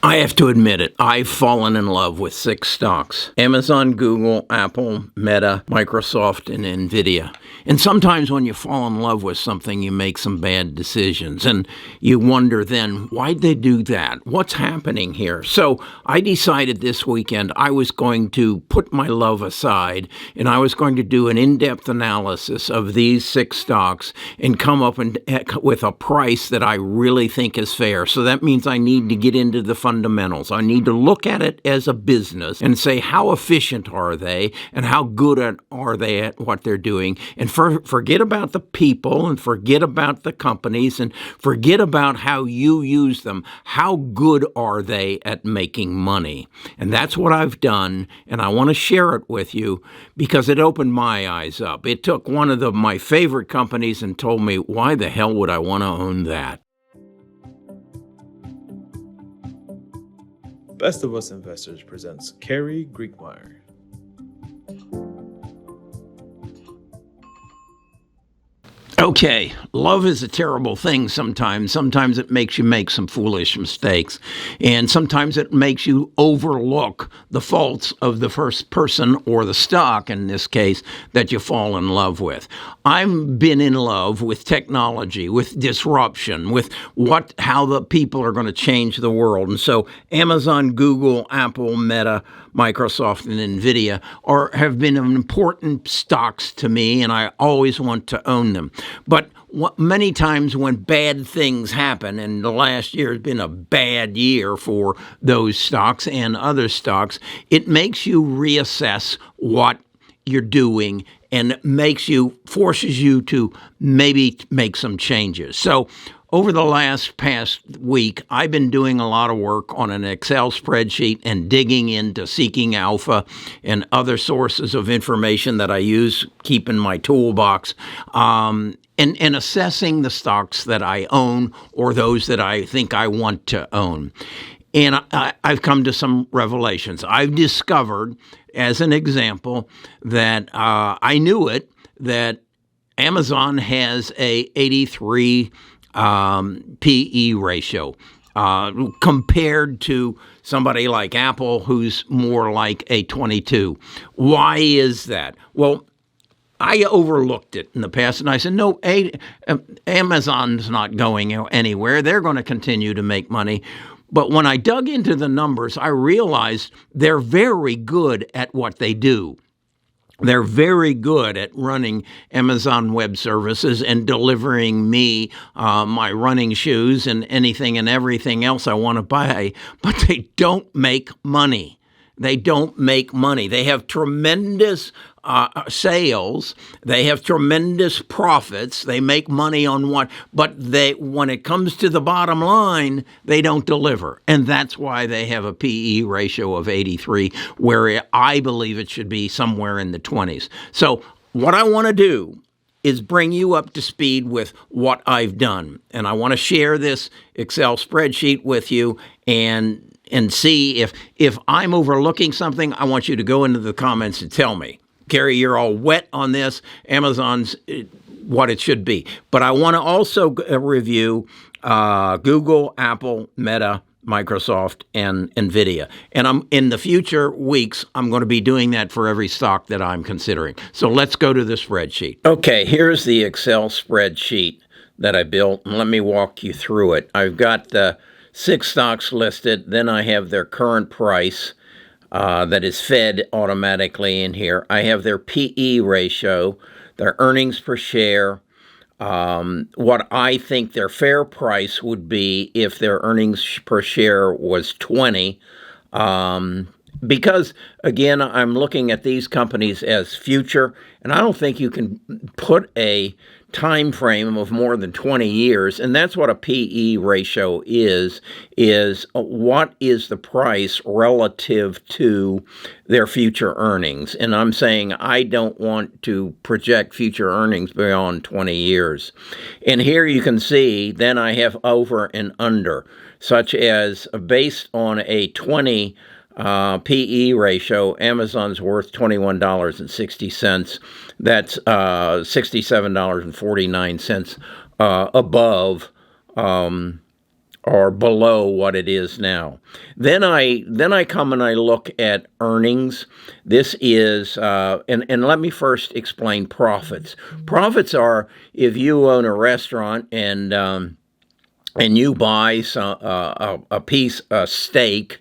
I have to admit it. I've fallen in love with 6 stocks: Amazon, Google, Apple, Meta, Microsoft, and Nvidia. And sometimes when you fall in love with something, you make some bad decisions. And you wonder then, why'd they do that? What's happening here? So I decided this weekend I was going to put my love aside and I was going to do an in-depth analysis of these 6 stocks and come up with a price that I really think is fair. So that means I need to get into the fundamentals. I need to look at it as a business and say, how efficient are they and how good are they at what they're doing? And forget about the people and forget about the companies and forget about how you use them. How good are they at making money? And that's what I've done, and I want to share it with you because it opened my eyes up. It took one of my favorite companies and told me, why the hell would I want to own that? Best of Us Investors presents Carrie Griegmeyer. Okay, love is a terrible thing sometimes. Sometimes it makes you make some foolish mistakes. And sometimes it makes you overlook the faults of the first person or the stock, in this case, that you fall in love with. I've been in love with technology, with disruption, with how the people are going to change the world. And so Amazon, Google, Apple, Meta, Microsoft, and Nvidia have been important stocks to me, and I always want to own them. But many times when bad things happen, and the last year has been a bad year for those stocks and other stocks, it makes you reassess what you're doing and forces you to maybe make some changes. So over the past week, I've been doing a lot of work on an Excel spreadsheet and digging into Seeking Alpha and other sources of information that I keep in my toolbox, and assessing the stocks that I own or those that I think I want to own. And I've come to some revelations. I've discovered, as an example, that I knew it, that Amazon has a 83 PE ratio compared to somebody like Apple, who's more like a 22. Why is that? Well, I overlooked it in the past, and I said, no, Amazon's not going anywhere. They're going to continue to make money. But when I dug into the numbers, I realized they're very good at what they do. They're very good at running Amazon Web Services and delivering me my running shoes and anything and everything else I want to buy, but they don't make money. They don't make money. They have tremendous sales. They have tremendous profits. They make money on but when it comes to the bottom line, they don't deliver. And that's why they have a PE ratio of 83, where I believe it should be somewhere in the 20s. So what I want to do is bring you up to speed with what I've done. And I want to share this Excel spreadsheet with you and see if I'm overlooking something. I want you to go into the comments and tell me, Gary, you're all wet on this. Amazon's what it should be. But I want to also review Google, Apple, Meta, Microsoft, and Nvidia. And in the future weeks, I'm going to be doing that for every stock that I'm considering. So let's go to the spreadsheet. Okay, here's the Excel spreadsheet that I built. And let me walk you through it. I've got the 6 stocks listed. Then I have their current price that is fed automatically in here. I have their PE ratio, their earnings per share, what I think their fair price would be if their earnings per share was 20. Because, again, I'm looking at these companies as future, and I don't think you can put a time frame of more than 20 years, and that's what a PE ratio is what is the price relative to their future earnings. And I'm saying I don't want to project future earnings beyond 20 years. And here you can see, then I have over and under, such as based on a 20 PE ratio, Amazon's worth $21.60. That's $67.49 above or below what it is now. Then I come and I look at earnings. This is and let me first explain profits. Profits are if you own a restaurant and you buy a steak,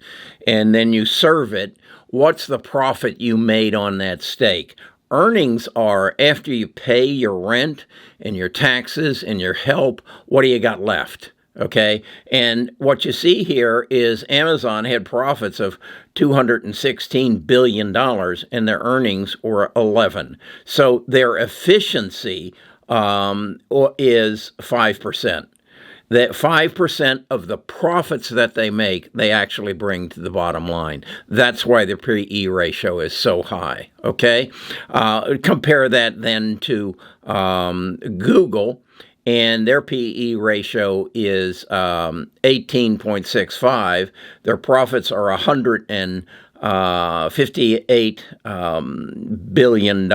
and then you serve it. What's the profit you made on that steak? Earnings are after you pay your rent and your taxes and your help, what do you got left? Okay. And what you see here is Amazon had profits of $216 billion and their earnings were 11. So their efficiency is 5%. That 5% of the profits that they make, they actually bring to the bottom line. That's why the PE ratio is so high, okay? Compare that then to Google, and their PE ratio is 18.65. Their profits are $158 billion,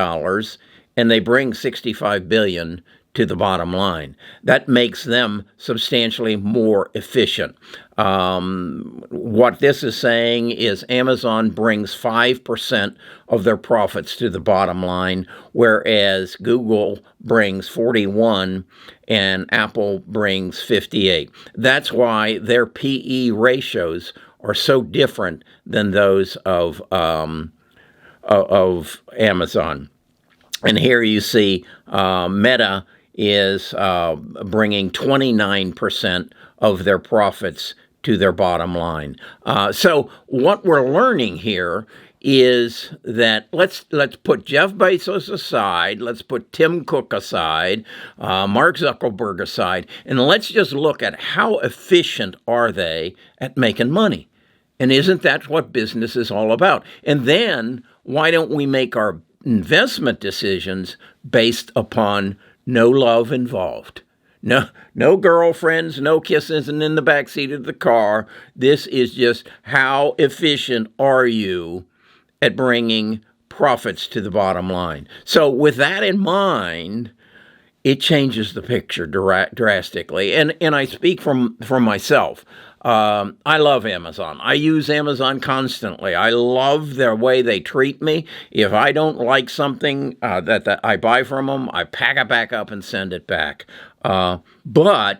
and they bring $65 billion to the bottom line. That makes them substantially more efficient. What this is saying is Amazon brings 5% of their profits to the bottom line, whereas Google brings 41 and Apple brings 58. That's why their PE ratios are so different than those of Amazon. And here you see Meta is bringing 29% of their profits to their bottom line. So what we're learning here is that let's put Jeff Bezos aside, let's put Tim Cook aside, Mark Zuckerberg aside, and let's just look at how efficient are they at making money. And isn't that what business is all about? And then why don't we make our investment decisions based upon no love involved? No girlfriends, no kisses and in the backseat of the car. This is just how efficient are you at bringing profits to the bottom line. So with that in mind, it changes the picture drastically. And I speak from myself. I love Amazon. I use Amazon constantly. I love their way they treat me. If I don't like something that I buy from them, I pack it back up and send it back. But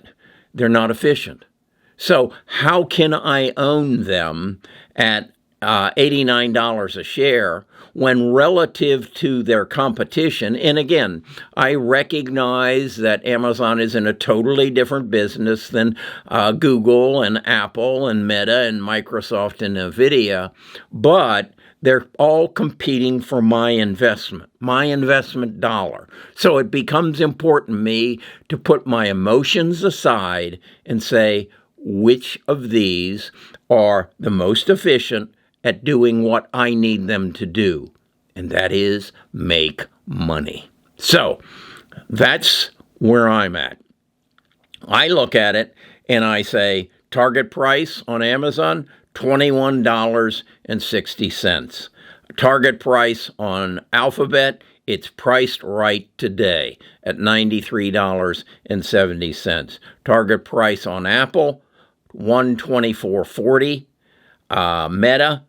they're not efficient. So how can I own them at $89 a share when relative to their competition? And again, I recognize that Amazon is in a totally different business than Google and Apple and Meta and Microsoft and NVIDIA, but they're all competing for my investment dollar. So it becomes important to me to put my emotions aside and say, which of these are the most efficient at doing what I need them to do, and that is make money. So that's where I'm at. I look at it and I say, target price on Amazon, $21.60. Target price on Alphabet, it's priced right today at $93.70. Target price on Apple, $124.40. Meta,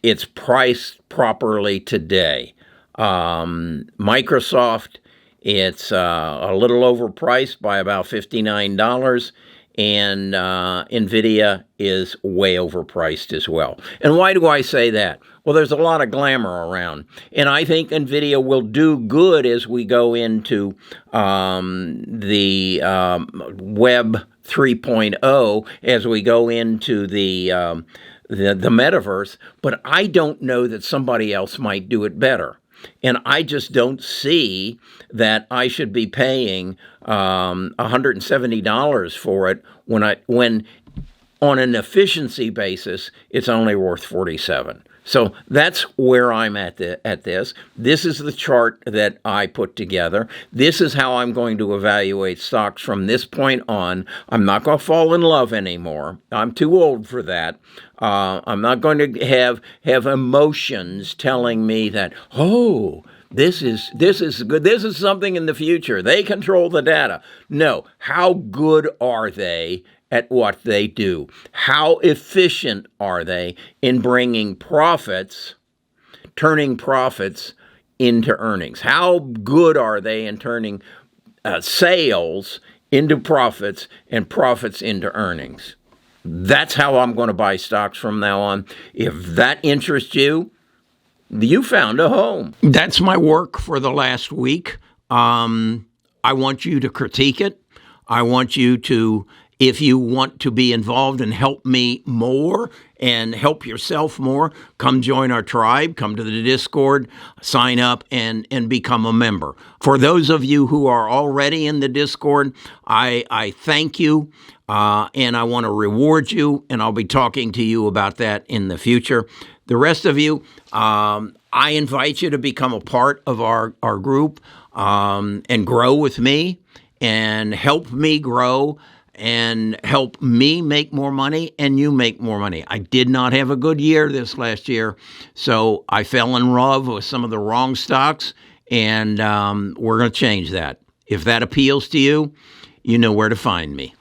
it's priced properly today. Microsoft, it's a little overpriced by about $59, and NVIDIA is way overpriced as well. And why do I say that? Well, there's a lot of glamour around, and I think NVIDIA will do good as we go into the Web 3.0, as we go into the metaverse, but I don't know that somebody else might do it better. And I just don't see that I should be paying $170 for it when on an efficiency basis, it's only worth $47. So that's where I'm at this. This is the chart that I put together. This is how I'm going to evaluate stocks from this point on. I'm not going to fall in love anymore. I'm too old for that. I'm not going to have emotions telling me that, oh, this is good. This is something in the future. They control the data. No. How good are they at what they do? How efficient are they in bringing profits, turning profits into earnings? How good are they in turning sales into profits and profits into earnings? That's how I'm going to buy stocks from now on. If that interests you, you found a home. That's my work for the last week. I want you to critique it. I want you to, if you want to be involved and help me more and help yourself more, come join our tribe, come to the Discord, sign up, and become a member. For those of you who are already in the Discord, I thank you, and I want to reward you, and I'll be talking to you about that in the future. The rest of you, I invite you to become a part of our group and grow with me and help me grow and help me make more money and you make more money. I did not have a good year this last year, so I fell in love with some of the wrong stocks, and we're going to change that. If that appeals to you, you know where to find me.